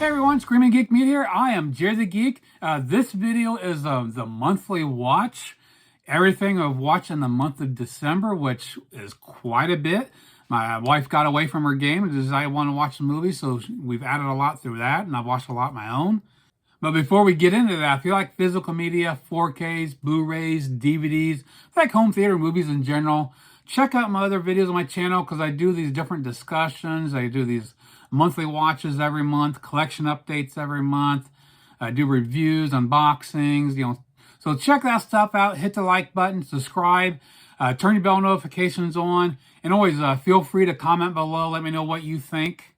Hey everyone, Screaming Geek Meat here. I am Jerry the Geek. This video is the monthly watch. Everything I've watched in the month of December, which is quite a bit. My wife got away from her game and decided I want to watch a movie, so we've added a lot through that, and I've watched a lot of my own. But before we get into that, if you like physical media, 4Ks, Blu-rays, DVDs, like home theater movies in general, check out my other videos on my channel because I do these different discussions. I do these monthly watches every month, collection updates every month. I do reviews, unboxings, So check that stuff out. Hit the like button, subscribe, turn your bell notifications on, and always feel free to comment below. Let me know what you think.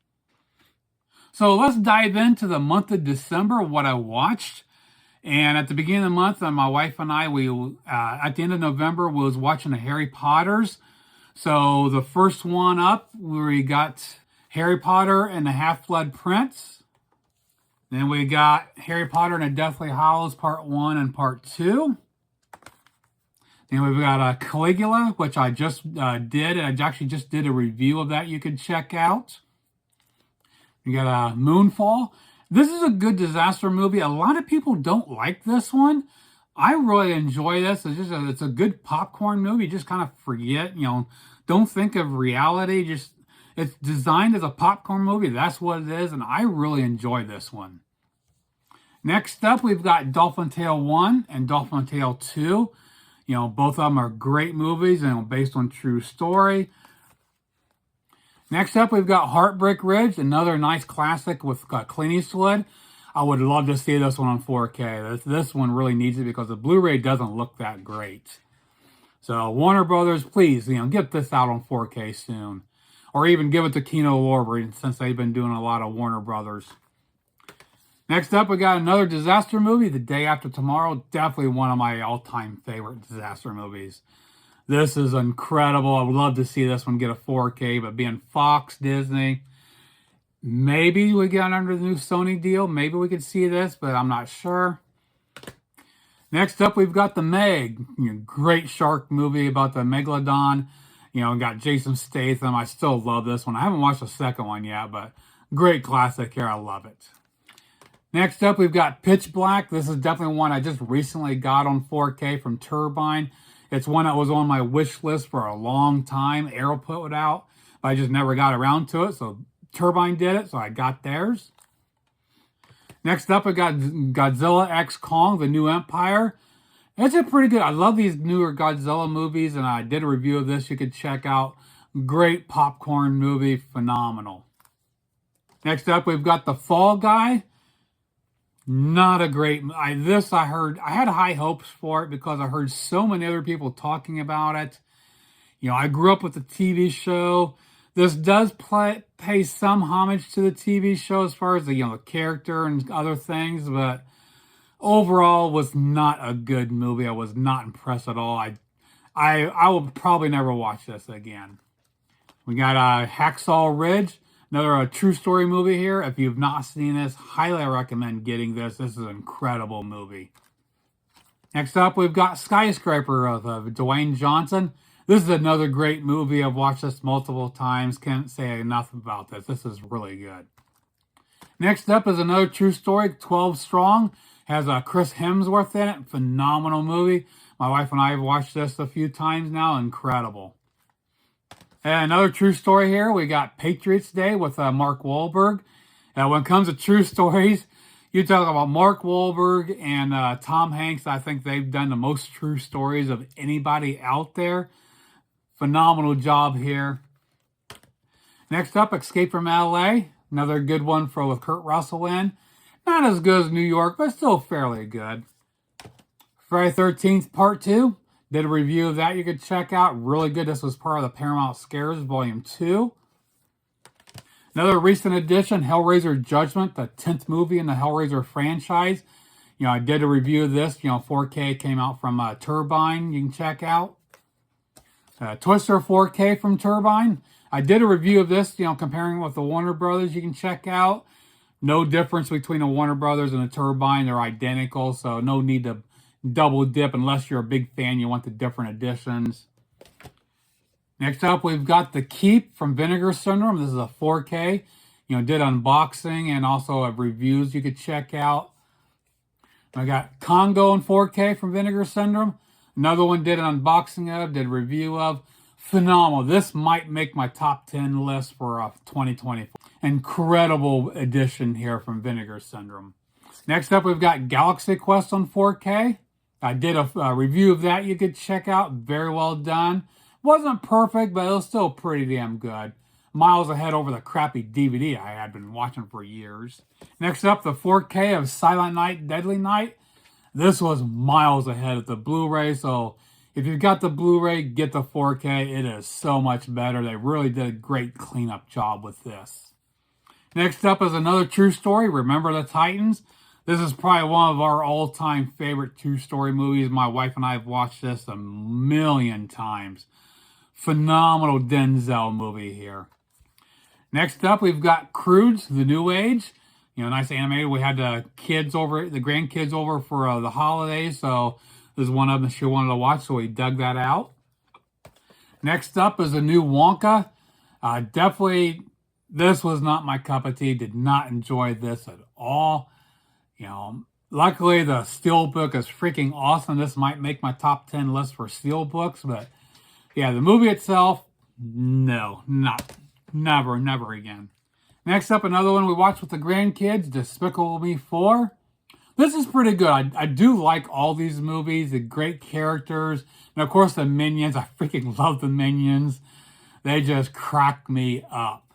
So let's dive into the month of December, what I watched. And at the beginning of the month, my wife and I, at the end of November, we was watching the Harry Potters. So the first one up, we got Harry Potter and the Half-Blood Prince. Then we got Harry Potter and the Deathly Hallows Part 1 and Part 2. Then we've got Caligula, which I just did. I actually just did a review of that you can check out. We got Moonfall. This is a good disaster movie. A lot of people don't like this one. I really enjoy this. It's a good popcorn movie. You just kind of forget, don't think of reality. It's designed as a popcorn movie. That's what it is, and I really enjoy this one. Next up, we've got Dolphin Tale 1 and Dolphin Tale 2. Both of them are great movies and based on true story. Next up, we've got Heartbreak Ridge, another nice classic with Clint Eastwood. I would love to see this one on 4K. This one really needs it because the Blu-ray doesn't look that great. So Warner Brothers, please, get this out on 4K soon. Or even give it to Kino Lorber since they've been doing a lot of Warner Brothers. Next up, we got another disaster movie, The Day After Tomorrow. Definitely one of my all-time favorite disaster movies. This is incredible. I would love to see this one get a 4K, but being Fox, Disney, maybe we get under the new Sony deal. Maybe we could see this, but I'm not sure. Next up, we've got The Meg. Great shark movie about the megalodon. Got Jason Statham. I still love this one. I haven't watched the second one yet, but great classic here. I love it. Next up, we've got Pitch Black. This is definitely one I just recently got on 4K from Turbine. It's one that was on my wish list for a long time. Arrow put it out, but I just never got around to it. So Turbine did it, so I got theirs. Next up, we got Godzilla X Kong, The New Empire. It's a pretty good, I love these newer Godzilla movies, and I did a review of this you could check out. Great popcorn movie, phenomenal. Next up, we've got The Fall Guy. Not a great, I had high hopes for it because I heard so many other people talking about it. I grew up with the TV show. This does pay some homage to the TV show as far as the character and other things, but overall was not a good movie. I was not impressed at all. I will probably never watch this again. We got Hacksaw Ridge. Another true story movie here. If you've not seen this, highly recommend getting this. This is an incredible movie. Next up, we've got Skyscraper of Dwayne Johnson. This is another great movie. I've watched this multiple times. Can't say enough about this. This is really good. Next up is another true story, 12 Strong. Has Chris Hemsworth in it. Phenomenal movie. My wife and I have watched this a few times now. Incredible. And another true story here, we got Patriots Day with Mark Wahlberg. When it comes to true stories, you talk about Mark Wahlberg and Tom Hanks. I think they've done the most true stories of anybody out there. Phenomenal job here. Next up, Escape from LA. Another good one with Kurt Russell in. Not as good as New York, but still fairly good. Friday 13th Part 2. Did a review of that you could check out. Really good. This was part of the Paramount Scares Volume 2. Another recent addition, Hellraiser Judgment, the 10th movie in the Hellraiser franchise. I did a review of this. 4K came out from Turbine. You can check out. Twister 4K from Turbine. I did a review of this, comparing with the Warner Brothers. You can check out. No difference between the Warner Brothers and the Turbine. They're identical, so no need to double dip unless you're a big fan. You want the different editions. Next up, we've got The Keep from Vinegar Syndrome. This is a 4K. did unboxing and also have reviews you could check out. I got Congo in 4K from Vinegar Syndrome. Another one did an unboxing of, did a review of. Phenomenal. This might make my top 10 list for 2024. Incredible edition here from Vinegar Syndrome. Next up, we've got Galaxy Quest on 4K. I did a review of that you could check out. Very well done. Wasn't perfect, but it was still pretty damn good. Miles ahead over the crappy DVD I had been watching for years. Next up, the 4K of Silent Night, Deadly Night. This was miles ahead of the Blu-ray, so if you've got the Blu-ray, get the 4K. It is so much better. They really did a great cleanup job with this. Next up is another true story, Remember the Titans. This is probably one of our all-time favorite true story movies. My wife and I have watched this a million times. Phenomenal Denzel movie here. Next up, we've got Croods, The New Age. Nice animated. We had the grandkids over for the holidays, so this is one of them she wanted to watch, so we dug that out. Next up is a new Wonka. Definitely, this was not my cup of tea. Did not enjoy this at all. Luckily the Steelbook is freaking awesome. This might make my top 10 list for Steelbooks, but yeah, the movie itself, no, never again. Next up, another one we watched with the grandkids, Despicable Me 4. This is pretty good. I do like all these movies, the great characters, and of course the Minions. I freaking love the Minions. They just crack me up.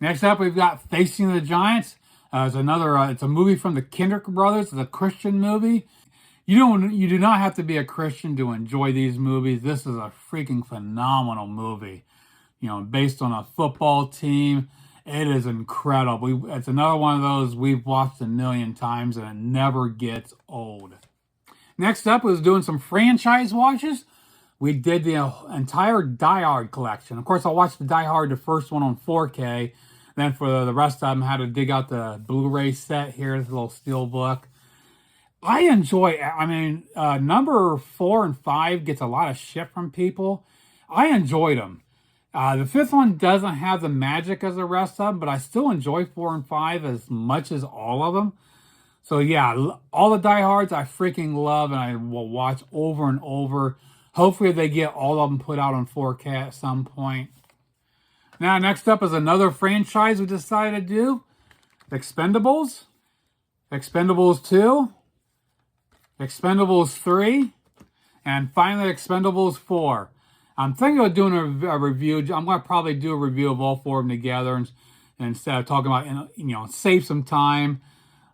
Next up, we've got Facing the Giants. It's a movie from the Kendrick brothers. It's a Christian movie. You do not have to be a Christian to enjoy these movies. This is a freaking phenomenal movie. Based on a football team. It is incredible. It's another one of those we've watched a million times and it never gets old. Next up was doing some franchise watches. We did the entire Die Hard collection. Of course, I watched the Die Hard, the first one on 4K. Then for the rest of them, I had to dig out the Blu-ray set here, this little Steelbook. I enjoy, number 4 and 5 gets a lot of shit from people. I enjoyed them. The fifth one doesn't have the magic as the rest of them, but I still enjoy 4 and 5 as much as all of them. So yeah, all the Die Hards I freaking love and I will watch over and over. Hopefully they get all of them put out on 4K at some point. Now, next up is another franchise we decided to do. Expendables. Expendables 2. Expendables 3. And finally, Expendables 4. I'm thinking of doing a review. I'm going to probably do a review of all 4 of them together and instead of talking about, save some time.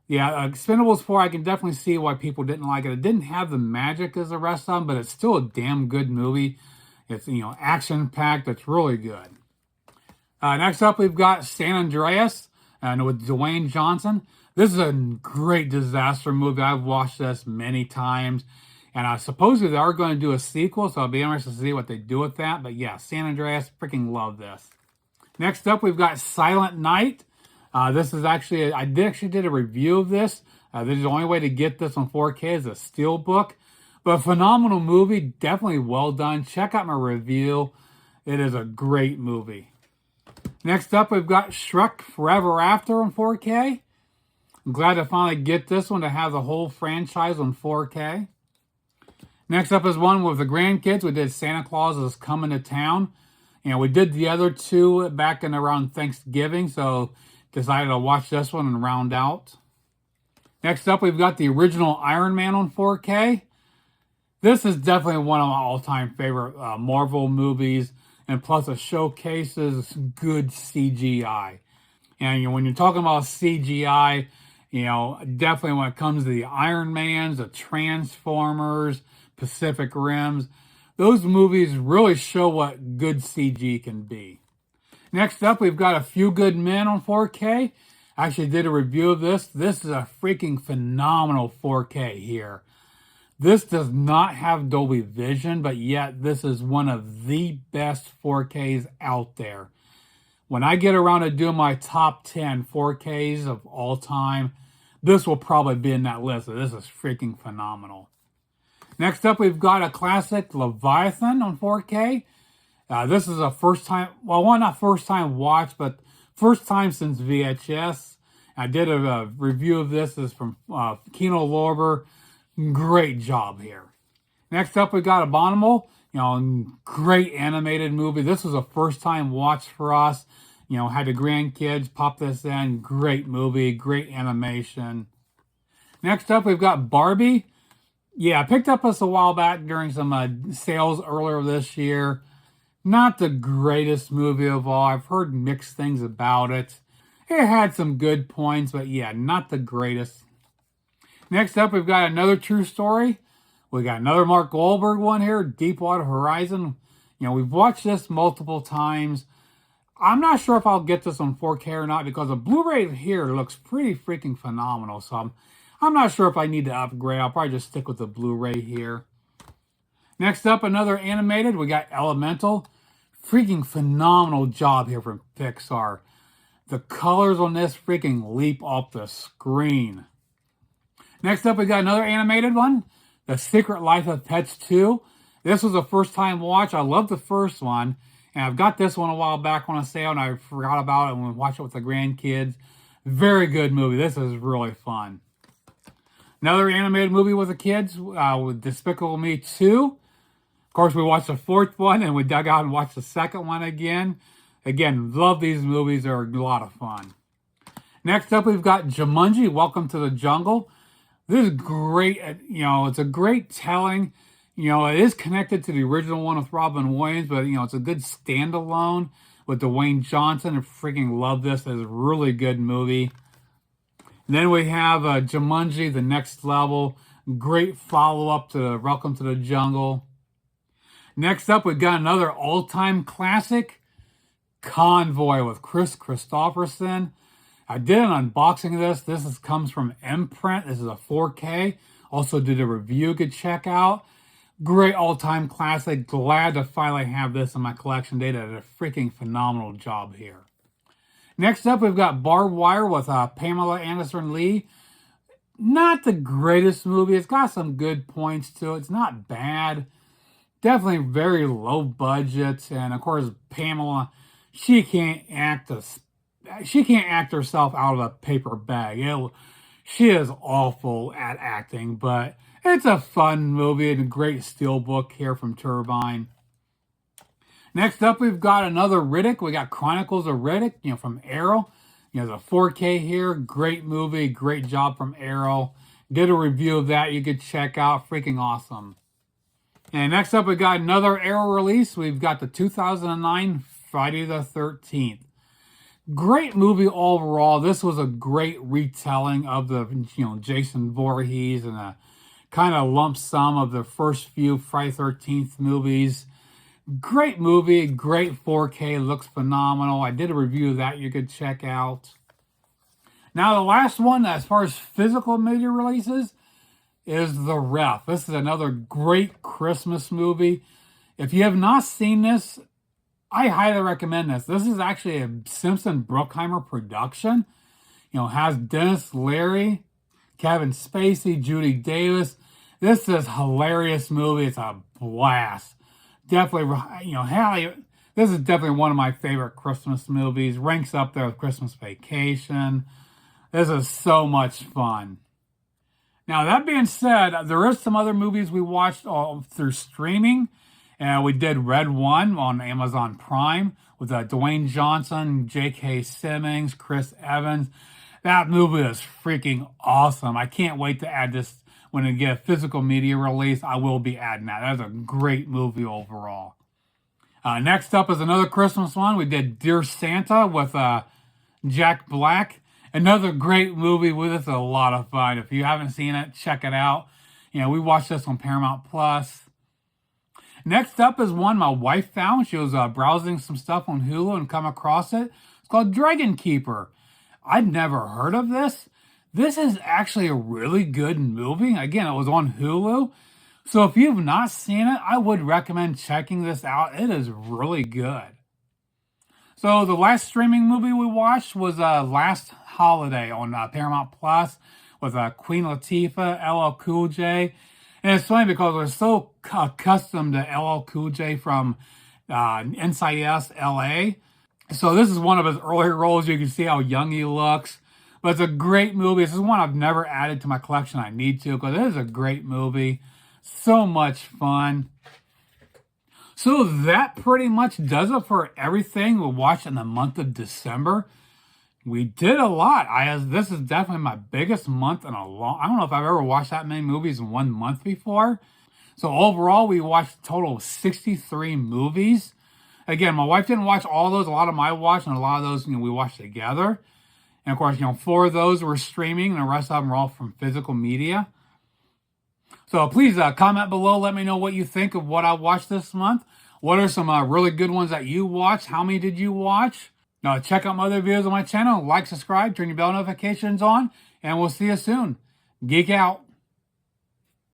Yeah, Expendables 4, I can definitely see why people didn't like it. It didn't have the magic as the rest of them, but it's still a damn good movie. It's, action-packed. It's really good. Next up, we've got San Andreas with Dwayne Johnson. This is a great disaster movie. I've watched this many times. And supposedly they are going to do a sequel, so I'll be interested to see what they do with that. But yeah, San Andreas, freaking love this. Next up, we've got Silent Night. This is actually, I did a review of this. This is the only way to get this on 4K is a Steelbook. But a phenomenal movie, definitely well done. Check out my review. It is a great movie. Next up, we've got Shrek Forever After on 4K. I'm glad to finally get this one to have the whole franchise on 4K. Next up is one with the grandkids. We did Santa Claus is Coming to Town. We did the other 2 back in around Thanksgiving, so decided to watch this one and round out. Next up, we've got the original Iron Man on 4K. This is definitely one of my all-time favorite Marvel movies, and plus it showcases good CGI. And when you're talking about CGI, definitely when it comes to the Iron Mans, the Transformers, Pacific Rims, those movies really show what good CG can be. Next up, we've got A Few Good Men on 4K. I actually did a review of this. This is a freaking phenomenal 4K here. This does not have Dolby Vision, but yet this is one of the best 4Ks out there. When I get around to doing my top 10 4Ks of all time, this will probably be in that list. This is freaking phenomenal. Next up, we've got a classic Leviathan on 4K. This is a first time, well, not first time watch, but First time since VHS. I did a review of this. This is from Kino Lorber. Great job here. Next up, we got Abominable. Great animated movie. This was a first time watch for us. Had the grandkids pop this in. Great movie, great animation. Next up, we've got Barbie. Yeah, I picked up this a while back during some sales earlier this year. Not the greatest movie of all. I've heard mixed things about it. It had some good points, but yeah, not the greatest. Next up, we've got another true story. We got another Mark Wahlberg one here, Deepwater Horizon. We've watched this multiple times. I'm not sure if I'll get this on 4K or not because the Blu-ray here looks pretty freaking phenomenal. So I'm not sure if I need to upgrade. I'll probably just stick with the Blu-ray here. Next up, another animated. We got Elemental. Freaking phenomenal job here from Pixar. The colors on this freaking leap off the screen. Next up, we got another animated one. The Secret Life of Pets 2. This was a first time watch. I love the first one. And I've got this one a while back on a sale and I forgot about it when we watched it with the grandkids. Very good movie. This is really fun. Another animated movie with the kids with Despicable Me 2. Of course, we watched the fourth one and we dug out and watched the second one again. Again, love these movies. They're a lot of fun. Next up, we've got Jumanji, Welcome to the Jungle. This is great. It's a great telling. It is connected to the original one with Robin Williams, but, it's a good standalone with Dwayne Johnson. I freaking love this. It's a really good movie. And then we have Jumanji, The Next Level. Great follow-up to Welcome to the Jungle. Next up, we've got another all-time classic, Convoy with Chris Christopherson. I did an unboxing of this. This comes from Imprint. This is a 4K. Also did a review you could check out. Great all-time classic. Glad to finally have this in my collection. They did a freaking phenomenal job here. Next up, we've got Barbed Wire with Pamela Anderson Lee. Not the greatest movie. It's got some good points to it. It's not bad. Definitely very low budget. And of course, Pamela, she can't act herself out of a paper bag. She is awful at acting, but it's a fun movie and a great steelbook here from Turbine. Next up, we've got another Riddick. We got Chronicles of Riddick, from Arrow. The 4K here. Great movie. Great job from Arrow. Did a review of that you could check out. Freaking awesome. And next up, we got another Arrow release. We've got the 2009 Friday the 13th. Great movie overall. This was a great retelling of the, Jason Voorhees and a kind of lump sum of the first few Friday the 13th movies. Great movie, great 4K, looks phenomenal. I did a review of that you could check out. Now the last one, as far as physical media releases, is The Ref. This is another great Christmas movie. If you have not seen this, I highly recommend this. This is actually a Simpson Bruckheimer production. Has Dennis Leary, Kevin Spacey, Judy Davis. This is a hilarious movie. It's a blast. Definitely, this is definitely one of my favorite Christmas movies. Ranks up there with Christmas Vacation. This is so much fun. Now, that being said, there is some other movies we watched through streaming. We did Red One on Amazon Prime with Dwayne Johnson, J.K. Simmons, Chris Evans. That movie is freaking awesome. I can't wait to add this. When I get a physical media release, I will be adding that. That's a great movie overall. Next up is another Christmas one. We did Dear Santa with Jack Black. Another great movie with us. A lot of fun. If you haven't seen it, check it out. We watched this on Paramount Plus. Next up is one my wife found. She was browsing some stuff on Hulu and come across it. It's called Dragon Keeper. I'd never heard of this. This is actually a really good movie. Again, it was on Hulu. So if you've not seen it, I would recommend checking this out. It is really good. So the last streaming movie we watched was Last Holiday on Paramount Plus with Queen Latifah, LL Cool J. And it's funny because we're so accustomed to LL Cool J from NCIS LA. So this is one of his earlier roles. You can see how young he looks. But it's a great movie. This is one I've never added to my collection. I need to, because it is a great movie. So much fun. So that pretty much does it for everything we watched in the month of December. We did a lot. This is definitely my biggest month in a long. I don't know if I've ever watched that many movies in 1 month before. So overall, we watched a total of 63 movies. Again, my wife didn't watch all those. A lot of them I watched, and a lot of those, we watched together. And of course, 4 of those were streaming, and the rest of them were all from physical media. So please comment below. Let me know what you think of what I watched this month. What are some really good ones that you watched? How many did you watch? Now, check out my other videos on my channel. Like, subscribe, turn your bell notifications on, and we'll see you soon. Geek out.